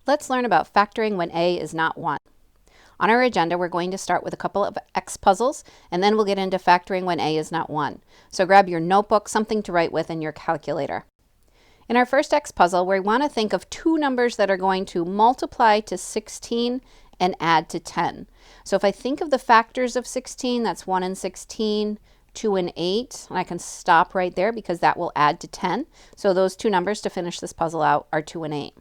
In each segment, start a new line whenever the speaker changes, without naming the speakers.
Let's learn about factoring when a is not 1. On our agenda, we're going to start with a couple of X puzzles, and then we'll get into factoring when a is not 1. So grab your notebook, something to write with, and your calculator. In our first X puzzle, we want to think of two numbers that are going to multiply to 16 and add to 10. So if I think of the factors of 16, that's 1 and 16, 2 and 8, and I can stop right there because that will add to 10. So those two numbers to finish this puzzle out are 2 and 8.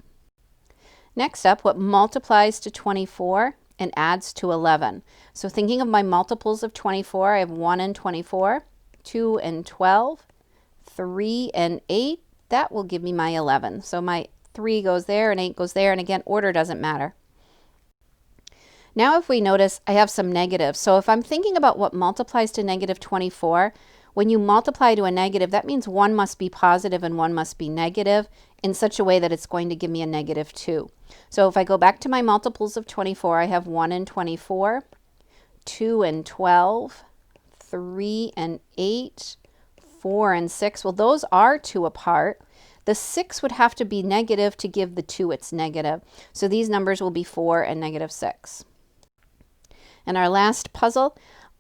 Next up, what multiplies to 24 and adds to 11. So thinking of my multiples of 24, I have 1 and 24, 2 and 12, 3 and 8. That will give me my 11. So my 3 goes there and 8 goes there, and again, order doesn't matter. Now if we notice, I have some negatives. So if I'm thinking about what multiplies to negative 24, when you multiply to a negative, that means one must be positive and one must be negative in such a way that it's going to give me a negative 2. So if I go back to my multiples of 24, I have 1 and 24, 2 and 12, 3 and 8, 4 and 6. Well, those are 2 apart. The 6 would have to be negative to give the 2 its negative. So these numbers will be 4 and negative 6. And our last puzzle,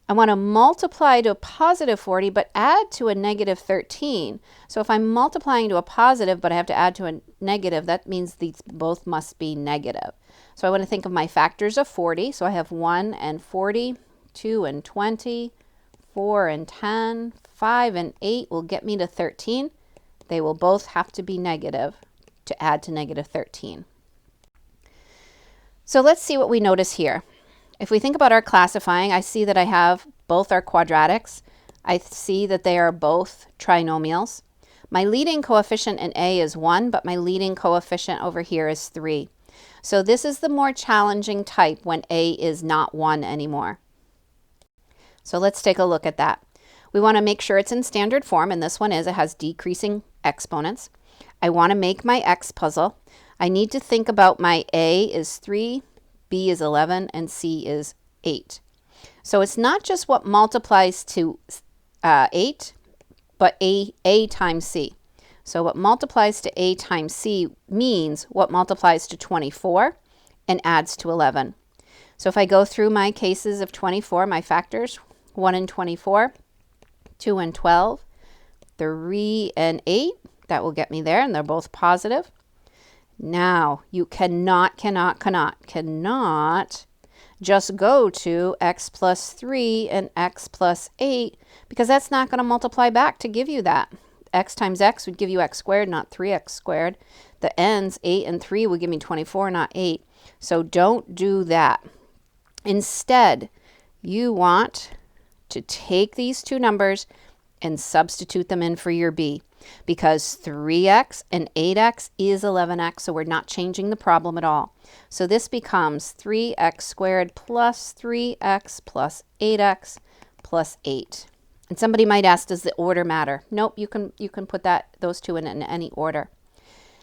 I want to multiply to a positive 40, but add to a negative 13. So if I'm multiplying to a positive, but I have to add to a negative, that means these both must be negative. So I want to think of my factors of 40. So I have 1 and 40, 2 and 20, 4 and 10, 5 and 8 will get me to 13. They will both have to be negative to add to negative 13. So let's see what we notice here. If we think about our classifying, I see that I have both are quadratics. I see that they are both trinomials. My leading coefficient in A is 1, but my leading coefficient over here is 3. So this is the more challenging type when A is not 1 anymore. So let's take a look at that. We want to make sure it's in standard form, and this one is. It has decreasing exponents. I want to make my X puzzle. I need to think about my A is 3, B is 11, and C is 8. So it's not just what multiplies to 8, but A times C. So what multiplies to A times C means what multiplies to 24 and adds to 11. So if I go through my cases of 24, my factors, 1 and 24, 2 and 12, 3 and 8, that will get me there, and they're both positive. Now, you cannot just go to x plus 3 and x plus 8, because that's not going to multiply back to give you that. X times x would give you x squared, not 3x squared. The ends, 8 and 3, would give me 24, not 8. So don't do that. Instead, you want to take these two numbers and substitute them in for your b, because 3x and 8x is 11x, so we're not changing the problem at all. So this becomes 3x squared plus 3x plus 8x plus 8. And somebody might ask, does the order matter? Nope, you can put those two in any order.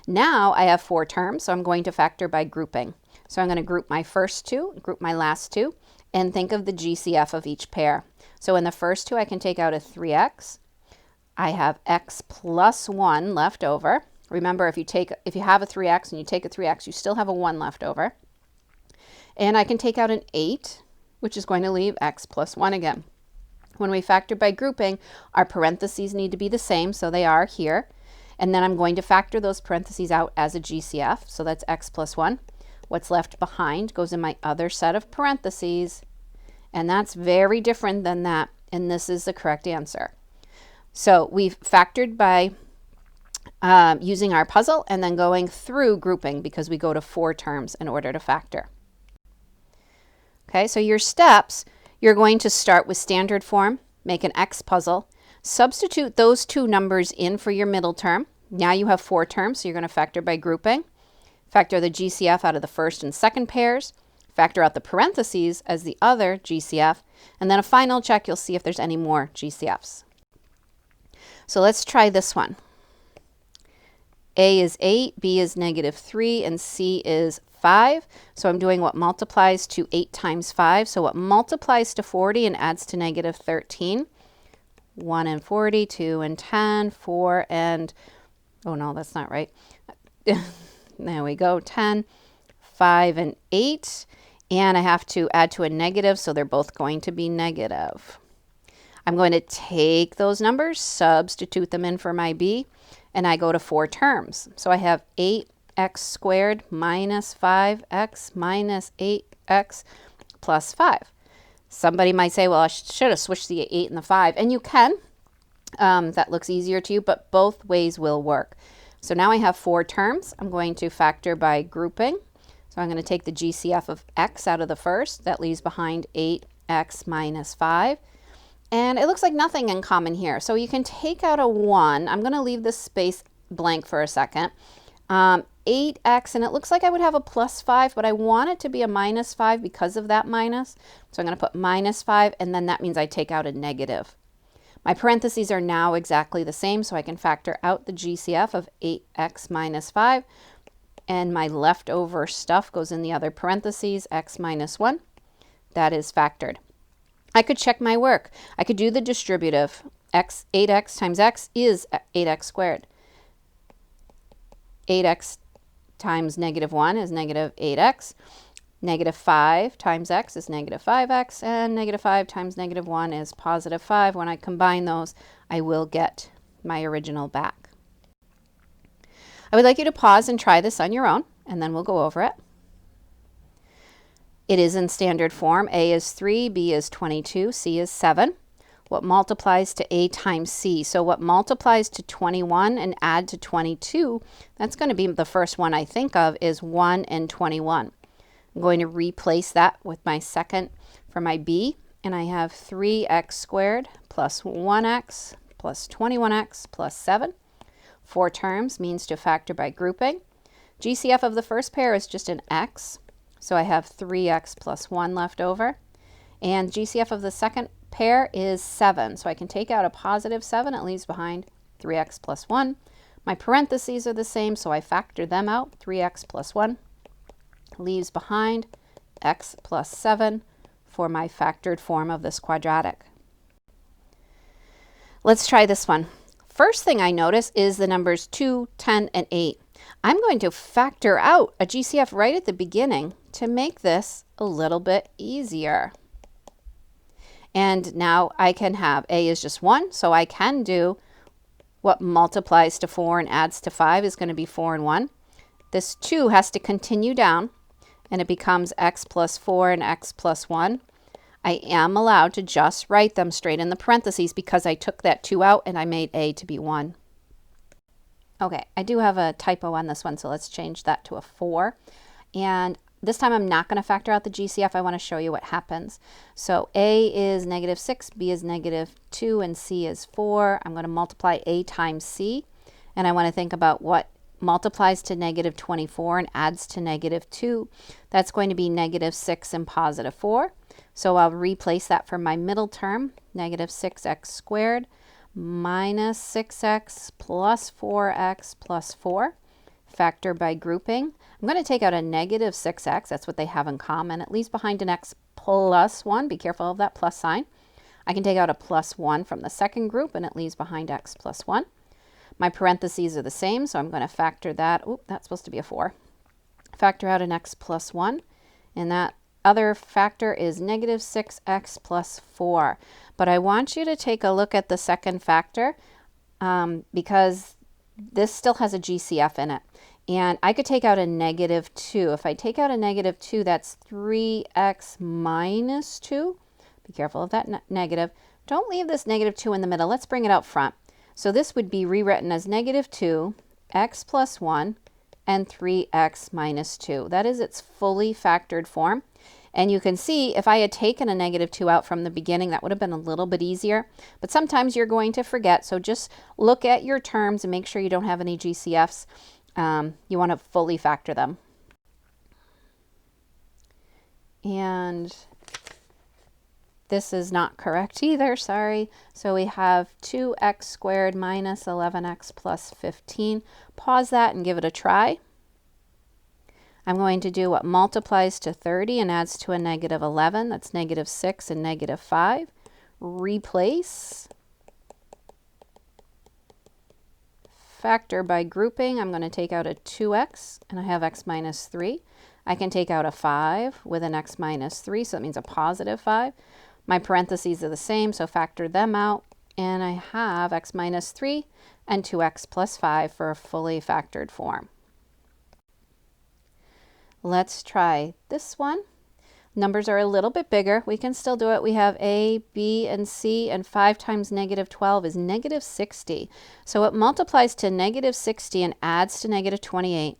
Now I have 4 terms, so I'm going to factor by grouping. So I'm going to group my first two, group my last two, and think of the GCF of each pair. So in the first two, I can take out a 3x. I have x plus 1 left over. Remember, if you have a 3x and you take a 3x, you still have a 1 left over. And I can take out an 8, which is going to leave x plus 1 again. When we factor by grouping, our parentheses need to be the same, so they are here. And then I'm going to factor those parentheses out as a GCF, so that's x plus 1. What's left behind goes in my other set of parentheses, and that's very different than that, and this is the correct answer. So we've factored by using our puzzle and then going through grouping, because we go to 4 terms in order to factor. Okay, so your steps, you're going to start with standard form, make an X puzzle, substitute those two numbers in for your middle term. Now you have 4 terms, so you're going to factor by grouping. Factor the GCF out of the first and second pairs, factor out the parentheses as the other GCF, and then a final check, you'll see if there's any more GCFs. So let's try this one. A is 8, B is negative 3, and C is 5. So I'm doing what multiplies to 8 times 5. So what multiplies to 40 and adds to negative 13. 1 and 40, 2 and 10, 4 and, oh no, that's not right. There we go, 10, 5 and 8. And I have to add to a negative, so they're both going to be negative. I'm going to take those numbers, substitute them in for my b, and I go to 4 terms. So I have 8x squared minus 5x minus 8x plus 5. Somebody might say, well, I should have switched the 8 and the 5. And you can. That looks easier to you, but both ways will work. So now I have 4 terms. I'm going to factor by grouping. So I'm going to take the GCF of x out of the first. That leaves behind 8x minus 5. And it looks like nothing in common here. So you can take out a 1. I'm going to leave this space blank for a second. 8x, and it looks like I would have a plus 5, but I want it to be a minus 5 because of that minus. So I'm going to put minus 5, and then that means I take out a negative. My parentheses are now exactly the same, so I can factor out the GCF of 8x minus 5. And my leftover stuff goes in the other parentheses, x minus 1. That is factored. I could check my work. I could do the distributive. 8x times x is 8x squared. 8x times negative 1 is negative 8x. Negative 5 times x is negative 5x. And negative 5 times negative 1 is positive 5. When I combine those, I will get my original back. I would like you to pause and try this on your own, and then we'll go over it. It is in standard form. A is 3, B is 22, C is 7. What multiplies to A times C? So what multiplies to 21 and add to 22, that's going to be the first one I think of, is 1 and 21. I'm going to replace that with my second for my B, and I have 3x squared plus 1x plus 21x plus 7. 4 terms means to factor by grouping. GCF of the first pair is just an x. So I have 3x plus 1 left over. And GCF of the second pair is 7. So I can take out a positive 7. It leaves behind 3x plus 1. My parentheses are the same, so I factor them out. 3x plus 1 leaves behind x plus 7 for my factored form of this quadratic. Let's try this one. First thing I notice is the numbers 2, 10, and 8. I'm going to factor out a GCF right at the beginning to make this a little bit easier. And now I can have A is just 1, so I can do what multiplies to 4 and adds to 5 is going to be 4 and 1. This 2 has to continue down, and it becomes x plus 4 and x plus 1. I am allowed to just write them straight in the parentheses because I took that 2 out and I made A to be 1. Okay, I do have a typo on this one, so let's change that to a 4. And this time I'm not going to factor out the GCF. I want to show you what happens. So A is negative 6, B is negative 2, and C is 4. I'm going to multiply A times C, and I want to think about what multiplies to negative 24 and adds to negative 2. That's going to be negative 6 and positive 4. So I'll replace that for my middle term, negative 6x squared minus 6x plus 4x plus 4. Factor by grouping. I'm going to take out a negative 6x. That's what they have in common. It leaves behind an x plus 1. Be careful of that plus sign. I can take out a plus 1 from the second group, and it leaves behind x plus 1. My parentheses are the same, so I'm going to factor that. Oop, that's supposed to be a 4. Factor out an x plus 1, and that other factor is negative 6x plus 4. But I want you to take a look at the second factor because this still has a GCF in it. And I could take out a negative 2. If I take out a negative 2, that's 3x minus 2. Be careful of that negative. Don't leave this negative 2 in the middle. Let's bring it out front. So this would be rewritten as negative 2, x plus 1, and 3x minus 2. That is its fully factored form. And you can see if I had taken a negative 2 out from the beginning, that would have been a little bit easier. But sometimes you're going to forget. So just look at your terms and make sure you don't have any GCFs. You want to fully factor them. And this is not correct either, sorry. So we have 2x squared minus 11x plus 15. Pause that and give it a try. I'm going to do what multiplies to 30 and adds to a negative 11. That's negative 6 and negative 5. Replace. factor by grouping, I'm going to take out a 2x, and I have x minus 3. I can take out a 5 with an x minus 3, so that means a positive 5. My parentheses are the same, so factor them out, and I have x minus 3 and 2x plus 5 for a fully factored form. Let's try this one. Numbers are a little bit bigger. We can still do it. We have a, b, and c, and 5 times negative 12 is negative 60. So it multiplies to negative 60 and adds to negative 28.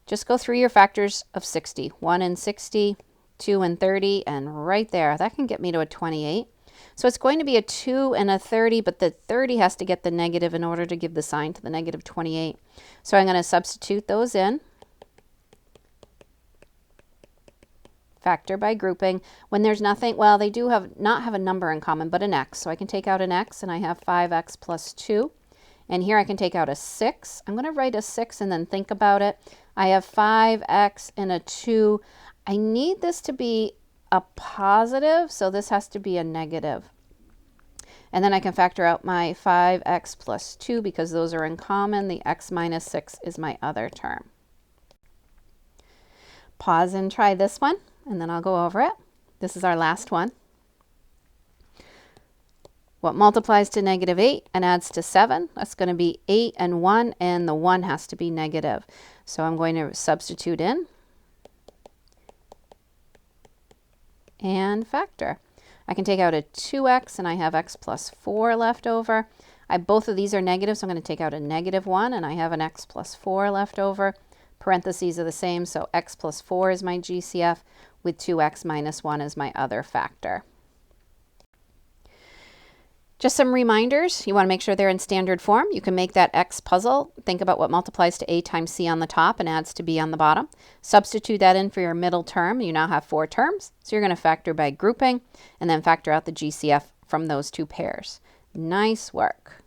Just go through your factors of 60. 1 and 60, 2 and 30, and right there, that can get me to a 28. So it's going to be a 2 and a 30, but the 30 has to get the negative in order to give the sign to the negative 28. So I'm going to substitute those in. Factor by grouping. When there's nothing, well, they do not have a number in common, but an x. So I can take out an x, and I have 5x plus 2. And here I can take out a 6. I'm going to write a 6 and then think about it. I have 5x and a 2. I need this to be a positive, so this has to be a negative. And then I can factor out my 5x plus 2 because those are in common. The x minus 6 is my other term. Pause and try this one, and then I'll go over it. This is our last one. What multiplies to negative 8 and adds to 7? That's going to be 8 and 1, and the 1 has to be negative. So I'm going to substitute in and factor. I can take out a 2x, and I have x plus 4 left over. Both of these are negative, so I'm going to take out a negative 1, and I have an x plus 4 left over. Parentheses are the same, so x plus 4 is my GCF, with 2x minus 1 as my other factor. Just some reminders. You want to make sure they're in standard form. You can make that x puzzle. Think about what multiplies to a times c on the top and adds to b on the bottom. Substitute that in for your middle term. You now have 4 terms. So you're going to factor by grouping and then factor out the GCF from those 2 pairs. Nice work.